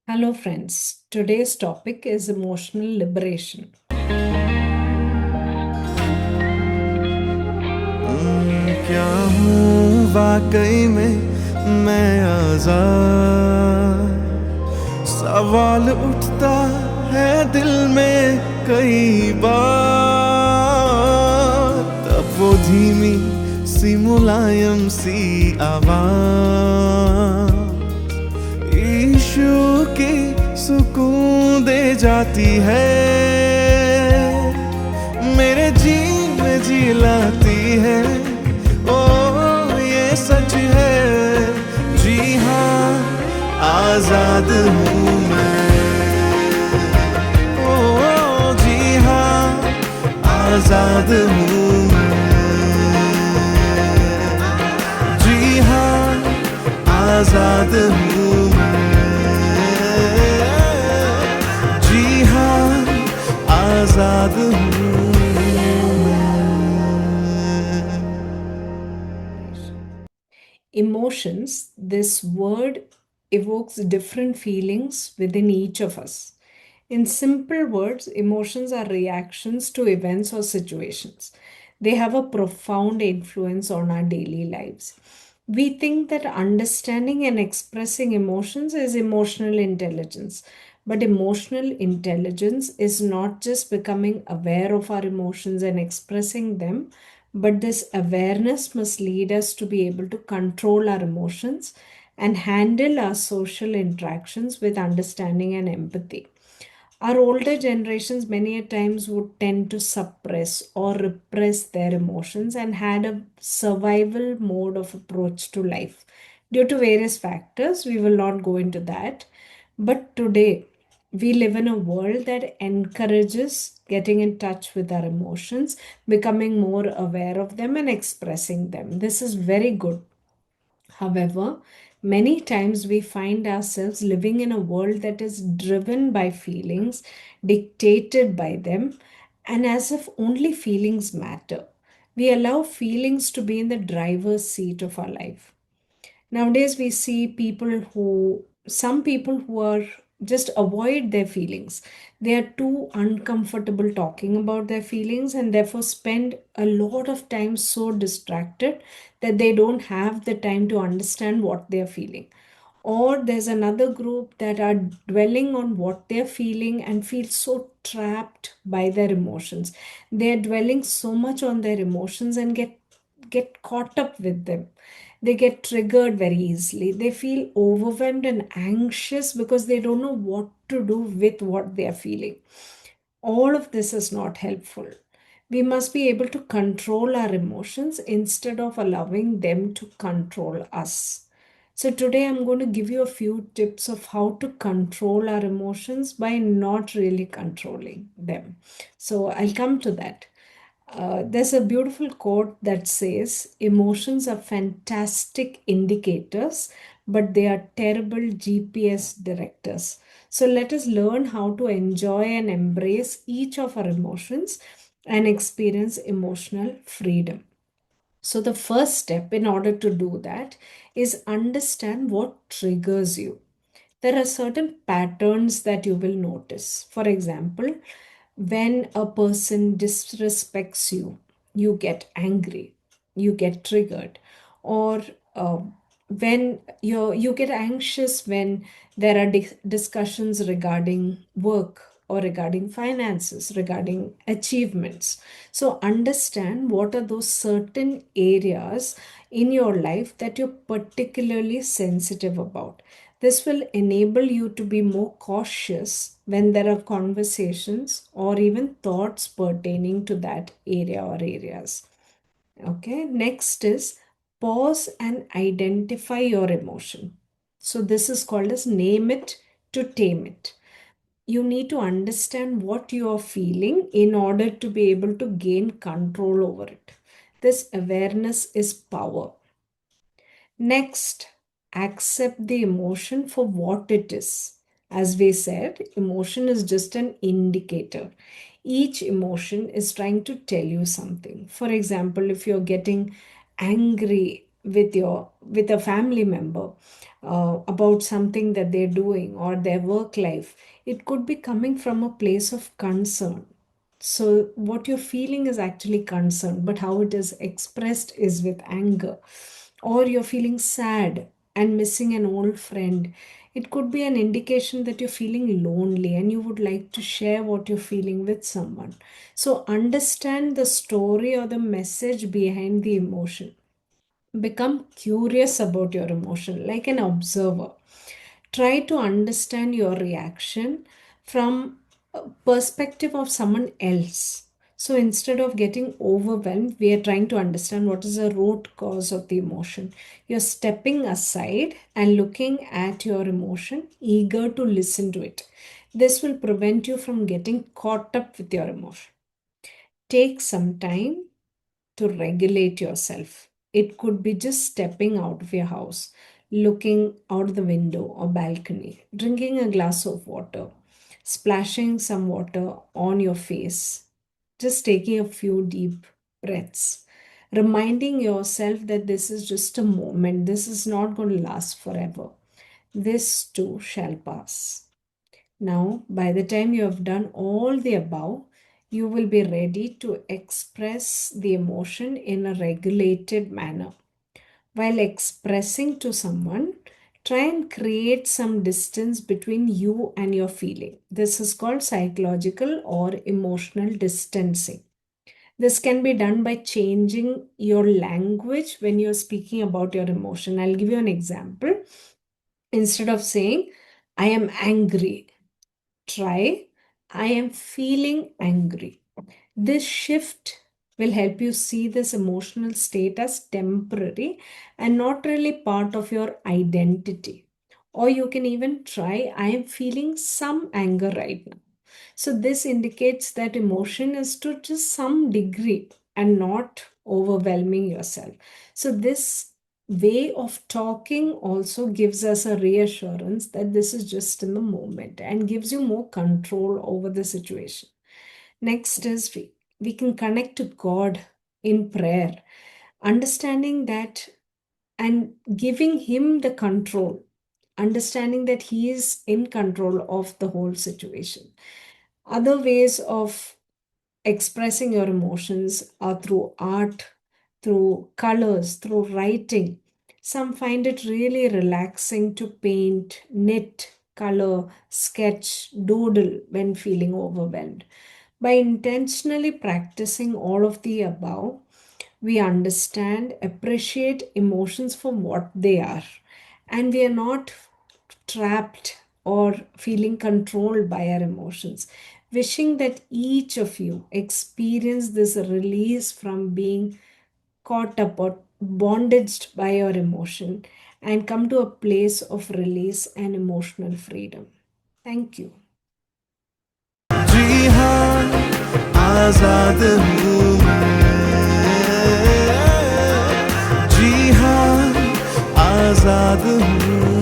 Hello, friends. Today's topic is emotional liberation. क्या हूँ वाकई में मैं आजाद? सवाल उठता है दिल में कई बार। तब वो धीमी सी मुलायम सी आवाज ईशु की सुकून दे जाती है, मेरे जी में जी लाती है। ओ ये सच है, जी हाँ आजाद हूँ मैं। ओ जी हाँ आजाद हूँ मैं। जी हाँ आजाद हूँ मैं। जी हाँ आजाद हूँ Emotions, this word evokes different feelings within each of us. In simple words, emotions are reactions to events or situations. They have a profound influence on our daily lives. We think that understanding and expressing emotions is emotional intelligence. But emotional intelligence is not just becoming aware of our emotions and expressing them, but this awareness must lead us to be able to control our emotions and handle our social interactions with understanding and empathy. Our older generations many a times would tend to suppress or repress their emotions and had a survival mode of approach to life. Due to various factors, we will not go into that. But today, we live in a world that encourages getting in touch with our emotions, becoming more aware of them, and expressing them. This is very good. However, many times we find ourselves living in a world that is driven by feelings, dictated by them, and as if only feelings matter. We allow feelings to be in the driver's seat of our life. Nowadays, we see some people who are just avoid their feelings. They are too uncomfortable talking about their feelings and therefore spend a lot of time so distracted that they don't have the time to understand what they're feeling. Or there's another group that are dwelling on what they're feeling and feel so trapped by their emotions. They're dwelling so much on their emotions and get caught up with them. They get triggered very easily. They feel overwhelmed and anxious because they don't know what to do with what they are feeling. All of this is not helpful. We must be able to control our emotions instead of allowing them to control us. So, today I'm going to give you a few tips of how to control our emotions by not really controlling them. So, I'll come to that. There's a beautiful quote that says, emotions are fantastic indicators, but they are terrible GPS directors. So let us learn how to enjoy and embrace each of our emotions and experience emotional freedom. So, the first step in order to do that is understand what triggers you. There are certain patterns that you will notice. For example, when a person disrespects you, you get angry, you get triggered, or uh, when you get anxious when there are discussions regarding work or regarding finances, regarding achievements. So understand what are those certain areas in your life that you're particularly sensitive about. This will enable you to be more cautious when there are conversations or even thoughts pertaining to that area or areas. Okay, next is pause and identify your emotion. So, this is called as name it to tame it. You need to understand what you are feeling in order to be able to gain control over it. This awareness is power. Next, accept the emotion for what it is. As we said, emotion is just an indicator. Each emotion is trying to tell you something. For example, if you're getting angry with a family member about something that they're doing or their work life, it could be coming from a place of concern. So what you're feeling is actually concern, but how it is expressed is with anger. Or you're feeling sad and missing an old friend. It could be an indication that you're feeling lonely and you would like to share what you're feeling with someone. So understand the story or the message behind the emotion. Become curious about your emotion like an observer. Try to understand your reaction from a perspective of someone else. So instead of getting overwhelmed, we are trying to understand what is the root cause of the emotion. You're stepping aside and looking at your emotion, eager to listen to it. This will prevent you from getting caught up with your emotion. Take some time to regulate yourself. It could be just stepping out of your house, looking out the window or balcony, drinking a glass of water, splashing some water on your face, just taking a few deep breaths, reminding yourself that this is just a moment, this is not going to last forever. This too shall pass. Now, by the time you have done all the above, you will be ready to express the emotion in a regulated manner. While expressing to someone, try and create some distance between you and your feeling. This is called psychological or emotional distancing. This can be done by changing your language when you're speaking about your emotion. I'll give you an example. Instead of saying, I am angry, try, I am feeling angry. This shift will help you see this emotional state as temporary and not really part of your identity. Or you can even try, I am feeling some anger right now. So, this indicates that emotion is to just some degree and not overwhelming yourself. So, this way of talking also gives us a reassurance that this is just in the moment and gives you more control over the situation. Next is we can connect to God in prayer, understanding that and giving Him the control, understanding that He is in control of the whole situation. Other ways of expressing your emotions are through art, through colors, through writing. Some find it really relaxing to paint, knit, color, sketch, doodle when feeling overwhelmed. By intentionally practicing all of the above, we understand, appreciate emotions for what they are, and we are not trapped or feeling controlled by our emotions. Wishing that each of you experience this release from being caught up or bondaged by your emotion and come to a place of release and emotional freedom. Thank you. जी हाँ आजाद हूँ मैं जी हाँ आजाद हूँ